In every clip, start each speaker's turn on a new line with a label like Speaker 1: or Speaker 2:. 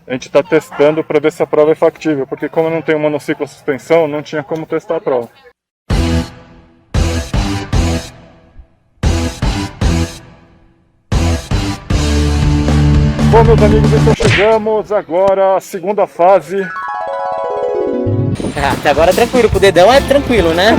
Speaker 1: A gente está testando para ver se a prova é factível, porque como eu não tenho monociclo suspensão, não tinha como testar a prova. Bom, meus amigos, então chegamos agora à segunda fase.
Speaker 2: Até agora é tranquilo, pro dedão é tranquilo, né?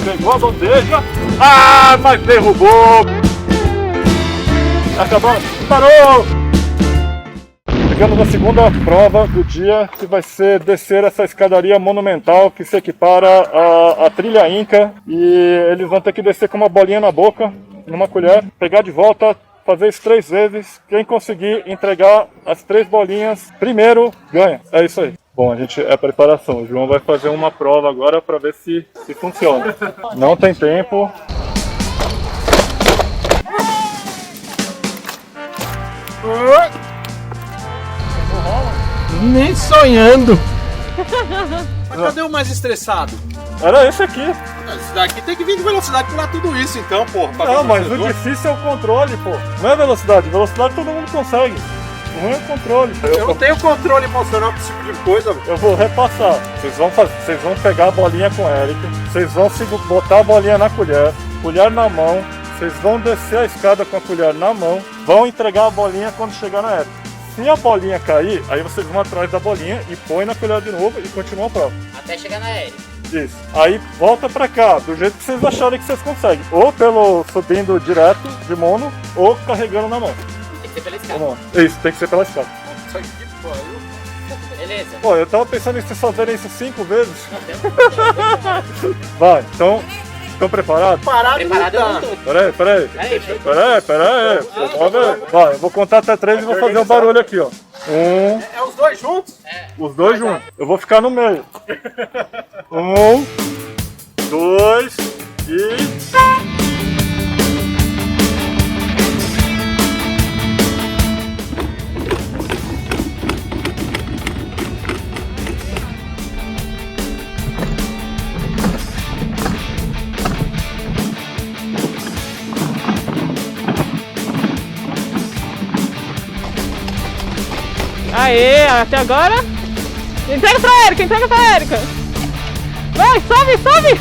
Speaker 1: Pegou a bandeja. Ah, mas derrubou. Acabou. Parou. Chegamos na segunda prova do dia, que vai ser descer essa escadaria monumental que se equipara à trilha Inca. E eles vão ter que descer com uma bolinha na boca, numa colher, pegar de volta, fazer isso 3 vezes. Quem conseguir entregar as 3 bolinhas primeiro, ganha. É isso aí. Bom, a gente é preparação. O João vai fazer uma prova agora para ver se funciona. Não tem tempo.
Speaker 3: Nem sonhando. Mas cadê o mais estressado?
Speaker 1: Era esse aqui.
Speaker 3: Esse daqui tem que vir de velocidade pular tudo isso então, pô.
Speaker 1: Não, mas o difícil é o controle, pô. Não é velocidade. Velocidade todo mundo consegue. O ruim é o controle.
Speaker 3: Eu não tenho controle emocional com esse tipo de coisa.
Speaker 1: Eu vou repassar. Vocês vão pegar a bolinha com o Eric. Vocês vão botar a bolinha na colher. Colher na mão. Vocês vão descer a escada com a colher na mão. Vão entregar a bolinha quando chegar na Eric. Se a bolinha cair, aí vocês vão atrás da bolinha e põe na colher de novo e continuam a prova.
Speaker 2: Até chegar na L.
Speaker 1: Isso. Aí volta pra cá, do jeito que vocês acharem que vocês conseguem. Ou pelo subindo direto de mono, ou carregando na mão.
Speaker 2: Tem que ser pela escada.
Speaker 1: Isso, tem que ser pela escada.
Speaker 3: Isso aqui, pô.
Speaker 2: Beleza.
Speaker 1: Pô, eu tava pensando em vocês fazerem isso 5 vezes.
Speaker 2: Não, tem um...
Speaker 1: Vai, então, estão preparados?
Speaker 2: Preparado eu não tô.
Speaker 1: Peraí. Vai, eu vou contar até 3 e vou fazer um barulho aqui, ó.
Speaker 3: É os dois juntos?
Speaker 1: Os dois juntos. Eu vou ficar no meio. 1, 2 e...
Speaker 4: Aê, até agora. Entrega pra Erika, Vai, sobe!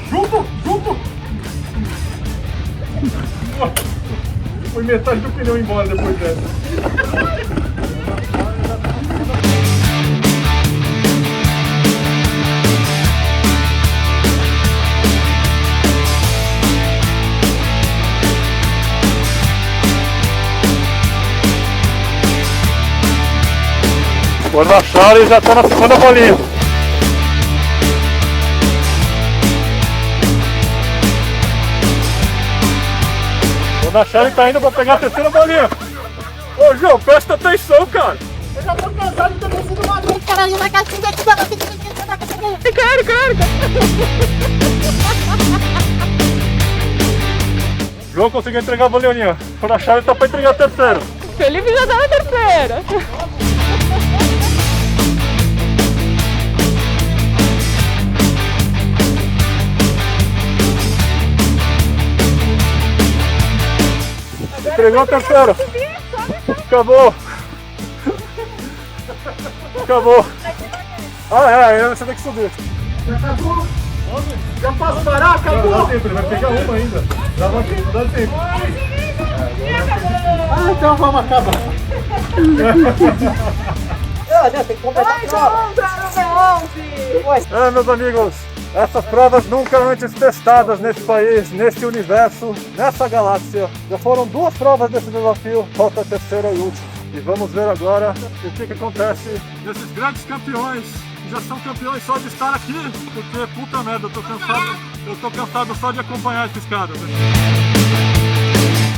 Speaker 1: Junto! Foi metade do pneu embora depois dessa. Quando acharem, já tá na segunda bolinha. Quando acharem, tá indo pra pegar a terceira bolinha. Ô, João, presta atenção, cara.
Speaker 5: Eu já tô cansado de ter descido uma vez, caralho, na caixinha aqui,
Speaker 4: Claro.
Speaker 1: João conseguiu entregar a bolinha. Quando acharem, tá pra entregar a terceira.
Speaker 4: Felipe já tá na terceira.
Speaker 1: Entregou a terceira. Acabou. Você tem que subir.
Speaker 3: Já faz o barato, acabou!
Speaker 1: Dá tempo, ele vai pegar uma ainda. Dá tempo.
Speaker 3: Ah, então vamos acabar.
Speaker 5: tem que completar
Speaker 1: Meus amigos, essas provas nunca antes testadas nesse país, nesse universo, nessa galáxia. Já foram 2 provas desse desafio, falta a terceira e última. E vamos ver agora o que acontece desses grandes campeões, que já são campeões só de estar aqui, porque puta merda, eu tô cansado só de acompanhar esses caras.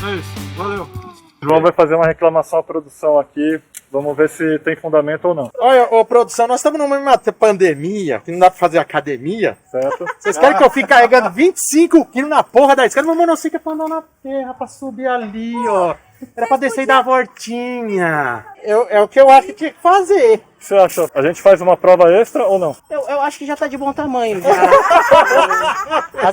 Speaker 1: É isso, valeu. O João vai fazer uma reclamação à produção aqui. Vamos ver se tem fundamento ou não.
Speaker 3: Olha, ô produção, nós estamos numa pandemia, que não dá pra fazer academia.
Speaker 1: Certo?
Speaker 3: Vocês querem que eu fique carregando 25 quilos na porra da escada? Meu monociclo é pra andar na terra, pra subir ali, ó. Era pra descer e dar a voltinha. É o que eu acho que tinha que fazer.
Speaker 1: O que você acha? A gente faz uma prova extra ou não?
Speaker 6: Eu acho que já tá de bom tamanho.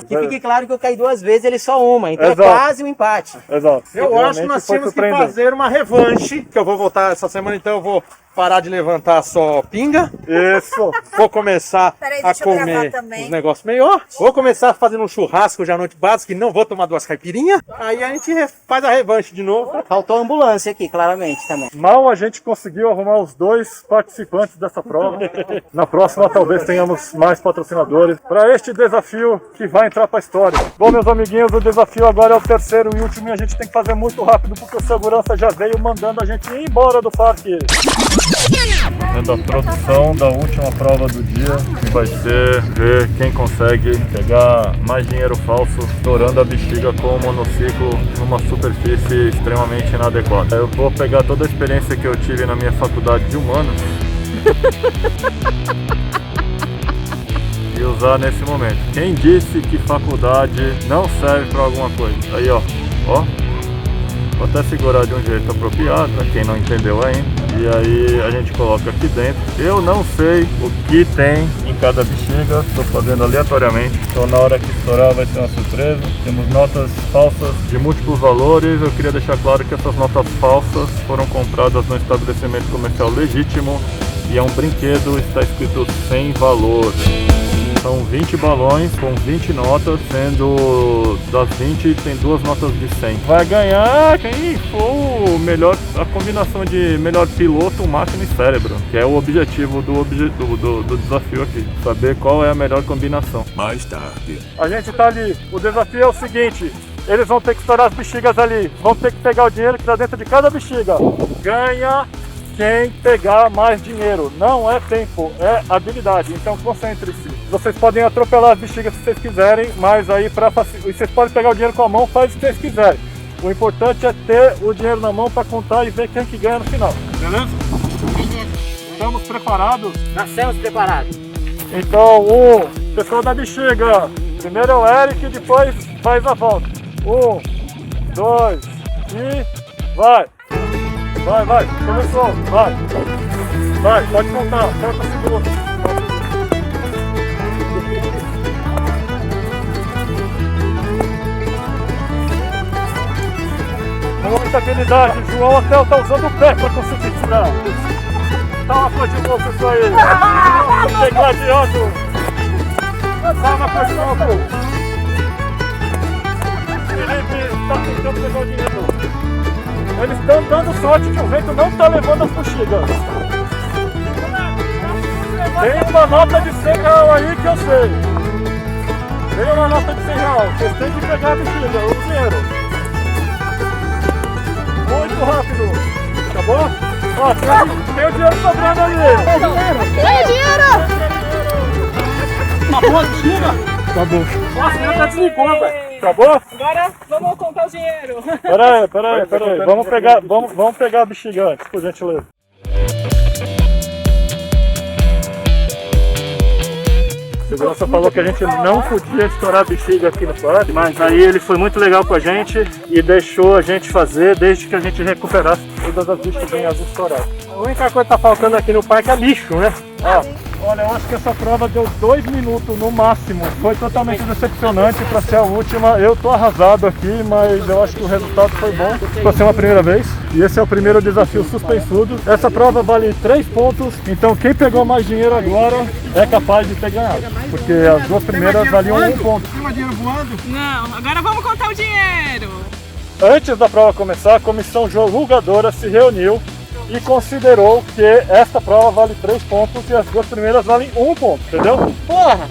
Speaker 6: Que fique claro que eu caí 2 vezes, ele só uma. Então
Speaker 1: Exato.
Speaker 6: é quase um empate.
Speaker 1: Exato.
Speaker 3: Eu acho que nós temos que fazer uma revanche, que eu vou voltar essa semana, então eu vou parar de levantar só pinga.
Speaker 1: Isso.
Speaker 3: Vou começar
Speaker 5: Peraí,
Speaker 3: a
Speaker 5: deixa eu gravar
Speaker 3: comer
Speaker 5: também.
Speaker 3: os negócios melhor. Vou começar fazendo um churrasco já à noite básica, que não vou tomar 2 caipirinhas. Aí a gente faz a revanche de novo.
Speaker 6: Faltou ambulância aqui, claramente, também.
Speaker 1: Mal a gente conseguiu arrumar os 2 participantes dessa prova. Na próxima talvez tenhamos mais patrocinadores para este desafio que vai entrar para a história. Bom, meus amiguinhos, o desafio agora é o terceiro e último e a gente tem que fazer muito rápido porque o segurança já veio mandando a gente ir embora do parque. Vendo a produção da última prova do dia, que vai ser ver quem consegue pegar mais dinheiro falso estourando a bexiga com o monociclo numa superfície extremamente inadequada. Eu vou pegar toda a experiência que eu tive na minha faculdade de humanos e usar nesse momento. Quem disse que faculdade não serve para alguma coisa? Aí, ó. Vou até segurar de um jeito apropriado, para quem não entendeu ainda. E aí a gente coloca aqui dentro. Eu não sei o que tem em cada bexiga, estou fazendo aleatoriamente. Então na hora que estourar vai ser uma surpresa. Temos notas falsas de múltiplos valores. Eu queria deixar claro que essas notas falsas foram compradas no estabelecimento comercial legítimo. E é um brinquedo, está escrito sem valor. São 20 balões com 20 notas, sendo das 20 tem 2 notas de 100. Vai ganhar quem for melhor, a combinação de melhor piloto, máquina e cérebro, que é o objetivo do desafio aqui. Saber qual é a melhor combinação.
Speaker 7: Mais tarde.
Speaker 1: A gente tá ali, o desafio é o seguinte, eles vão ter que estourar as bexigas ali, vão ter que pegar o dinheiro que tá dentro de cada bexiga. Ganha quem pegar mais dinheiro, não é tempo, é habilidade, então concentre-se. Vocês podem atropelar as bexigas se vocês quiserem, mas aí vocês podem pegar o dinheiro com a mão, faz o que vocês quiserem. O importante é ter o dinheiro na mão para contar e ver quem que ganha no final, beleza? Estamos preparados?
Speaker 6: Nascemos preparados.
Speaker 1: Então, pessoal da bexiga, primeiro é o Eric, depois faz a volta. 1, 2 e vai! Vai, começou, vai, pode contar, conta segundos. Com muita habilidade, João até tá usando o pé para conseguir tirar. Dá uma flor de bolsa isso aí. Tem gladiando. Dá uma pressão, pô. Felipe tá tentando pegar o dinheiro. Eles estão dando sorte que o vento não está levando as bexigas. Tem uma nota de 100 real aí que eu sei. Tem uma nota de 100 real. Vocês têm que pegar a bexiga, o dinheiro. Muito rápido. Acabou? Ó, tem o dinheiro sobrando ali.
Speaker 4: Ganha dinheiro!
Speaker 1: Uma boa bexiga? Acabou. Nossa, o tá desligou, velho. Acabou?
Speaker 4: Agora vamos contar o dinheiro.
Speaker 1: Peraí. Vamos pegar a bexiga antes, por gentileza. A segurança falou que a gente não podia estourar a bexiga aqui no parque, mas aí ele foi muito legal com a gente e deixou a gente fazer desde que a gente recuperasse todas as bexiguinhas estouradas.
Speaker 3: A única coisa que tá faltando aqui no parque é lixo, né?
Speaker 1: Olha, eu acho que essa prova deu 2 minutos no máximo. Foi totalmente decepcionante para ser a última. Eu tô arrasado aqui, mas eu acho que o resultado foi bom. Para ser uma primeira vez. E esse é o primeiro desafio suspensudo. Essa prova vale 3 pontos. Então quem pegou mais dinheiro agora é capaz de ter ganhado. Porque as 2 primeiras valiam 1 ponto.
Speaker 3: Tem dinheiro voando?
Speaker 4: Não, agora vamos contar o dinheiro.
Speaker 1: Antes da prova começar, a comissão julgadora se reuniu e considerou que esta prova vale 3 pontos e as 2 primeiras valem 1 ponto, entendeu?
Speaker 6: Porra!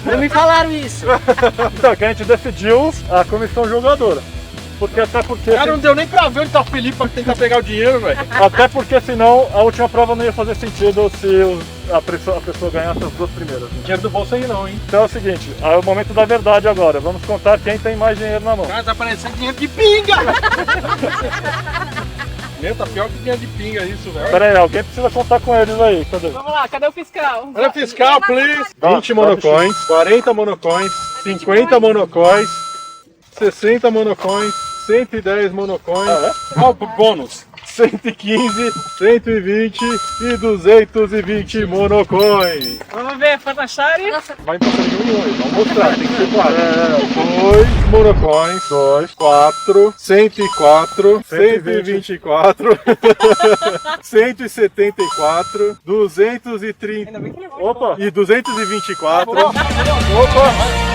Speaker 6: Não me falaram isso.
Speaker 1: Então, que a gente decidiu a comissão julgadora. Até porque...
Speaker 3: Cara, não deu nem pra ver onde tá o Felipe pra tentar pegar o dinheiro, velho.
Speaker 1: Até porque senão a última prova não ia fazer sentido se a pessoa ganhasse as 2 primeiras.
Speaker 3: Dinheiro do bolso aí não, hein?
Speaker 1: Então é o seguinte, é o momento da verdade agora. Vamos contar quem tem mais dinheiro na mão.
Speaker 3: Cara, tá parecendo dinheiro de pinga! Meu, tá pior que guia de pinga isso, velho.
Speaker 1: Pera aí, alguém precisa contar com eles aí. Cadê?
Speaker 4: Vamos lá, cadê o fiscal?
Speaker 3: Olha fiscal, please.
Speaker 1: Dá,
Speaker 3: 20 monocoins, 40 monocoins, 50 monocoins, 60 monocoins, 110 monocoins. Ó, o bônus. 115, 120 e 220 monocoins.
Speaker 4: Vamos ver, Fanachari.
Speaker 3: Vai passando de um em um, vamos mostrar, tem que ser 4. 2 monocoins, 2, 4, 104, 124, 174, 230
Speaker 1: Opa!
Speaker 3: e 224,
Speaker 1: Opa!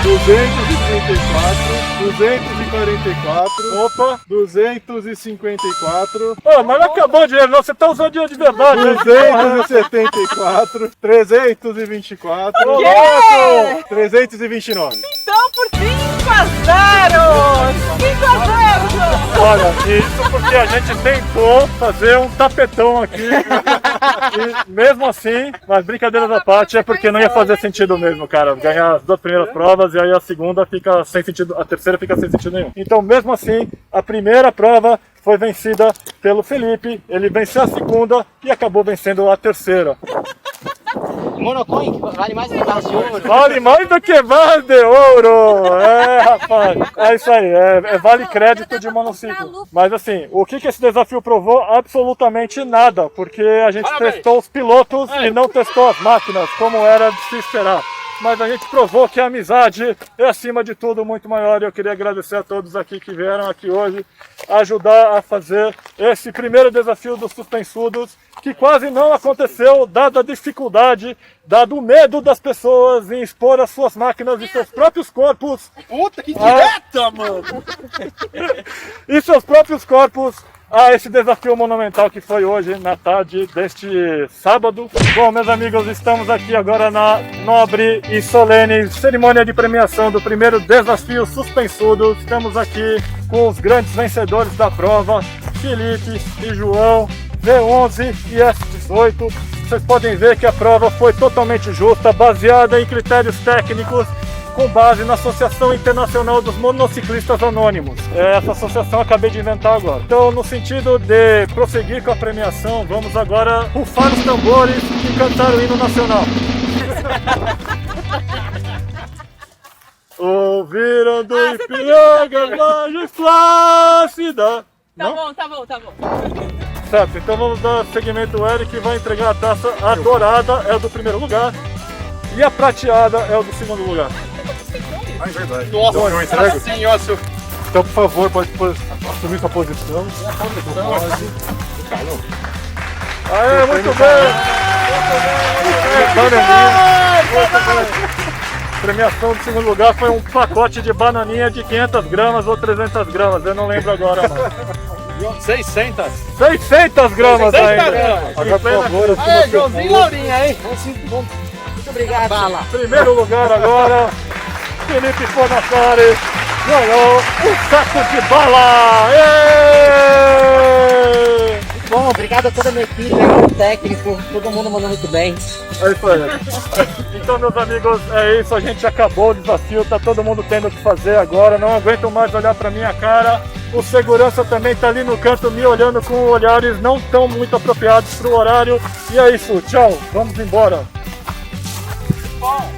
Speaker 3: 234, 244,
Speaker 1: Opa!
Speaker 3: 254,
Speaker 1: Ô, mas não acabou o dinheiro não, você tá usando dinheiro de verdade, né?
Speaker 3: 274, 324,
Speaker 1: Ô, louco!
Speaker 3: 329.
Speaker 4: Então, por 5 a 0! 5 a 0!
Speaker 1: Olha, isso porque a gente tentou fazer um tapetão aqui. E mesmo assim, mas brincadeiras à parte, é porque não ia fazer sentido mesmo, cara. Ganhar as 2 primeiras provas e aí a segunda fica sem sentido, a terceira fica sem sentido nenhum. Então, mesmo assim, a primeira prova foi vencida pelo Felipe, ele venceu a segunda e acabou vencendo a terceira.
Speaker 6: Monocoin, que vale mais que barras de ouro.
Speaker 1: Vale mais do que barras de ouro! É, rapaz, é isso aí, vale crédito de monociclo. Mas assim, o que esse desafio provou? Absolutamente nada, porque a gente testou os pilotos e não testou as máquinas, como era de se esperar. Mas a gente provou que a amizade é, acima de tudo, muito maior. E eu queria agradecer a todos aqui que vieram aqui hoje ajudar a fazer esse primeiro desafio dos Suspensudos, que quase não aconteceu, dada a dificuldade, dado o medo das pessoas em expor as suas máquinas e seus próprios corpos.
Speaker 3: Puta, que direta, mano!
Speaker 1: E seus próprios corpos a esse desafio monumental que foi hoje, na tarde deste sábado. Bom, meus amigos, estamos aqui agora na nobre e solene cerimônia de premiação do primeiro desafio Suspensudos. Estamos aqui com os grandes vencedores da prova, Felipe e João, V11 e S18. Vocês podem ver que a prova foi totalmente justa, baseada em critérios técnicos, com base na Associação Internacional dos Monociclistas Anônimos. Essa associação eu acabei de inventar agora. Então, no sentido de prosseguir com a premiação, vamos agora rufar os tambores e cantar o hino nacional. Ouviram do Ipiranga, Laje Flácida.
Speaker 4: Tá bom, tá bom, tá bom.
Speaker 1: Certo, então vamos dar seguimento. O Eric vai entregar a taça. A dourada é o do primeiro lugar e a prateada é o do segundo lugar.
Speaker 3: Ah, é verdade.
Speaker 1: Nossa,
Speaker 3: eu entrego?
Speaker 1: sim, ó, seu... Então, por favor, pode assumir sua posição. Aê, muito bem! Muito bem! Premiação do segundo lugar foi um pacote de bananinha de 500 gramas ou 300 gramas, eu não lembro agora, mano.
Speaker 3: 600?
Speaker 1: 600 gramas
Speaker 3: 600
Speaker 1: ainda!
Speaker 3: gramas.
Speaker 1: Agora, por favor, assuma
Speaker 6: Ei,
Speaker 1: seu
Speaker 6: Joãozinho e Laurinha, hein? Muito obrigado. Bala.
Speaker 1: primeiro lugar agora, Felipe Fornaciari ganhou um saco de bala! Êêêê!
Speaker 6: Bom, obrigado a toda a minha equipe, ao técnico, todo mundo mandou muito bem.
Speaker 1: É isso aí. Então, meus amigos, é isso. A gente acabou o desafio. Tá todo mundo tendo o que fazer agora. Não aguento mais olhar pra minha cara. O segurança também tá ali no canto me olhando com olhares não tão muito apropriados pro horário. E é isso. Tchau. Vamos embora.
Speaker 4: Bom.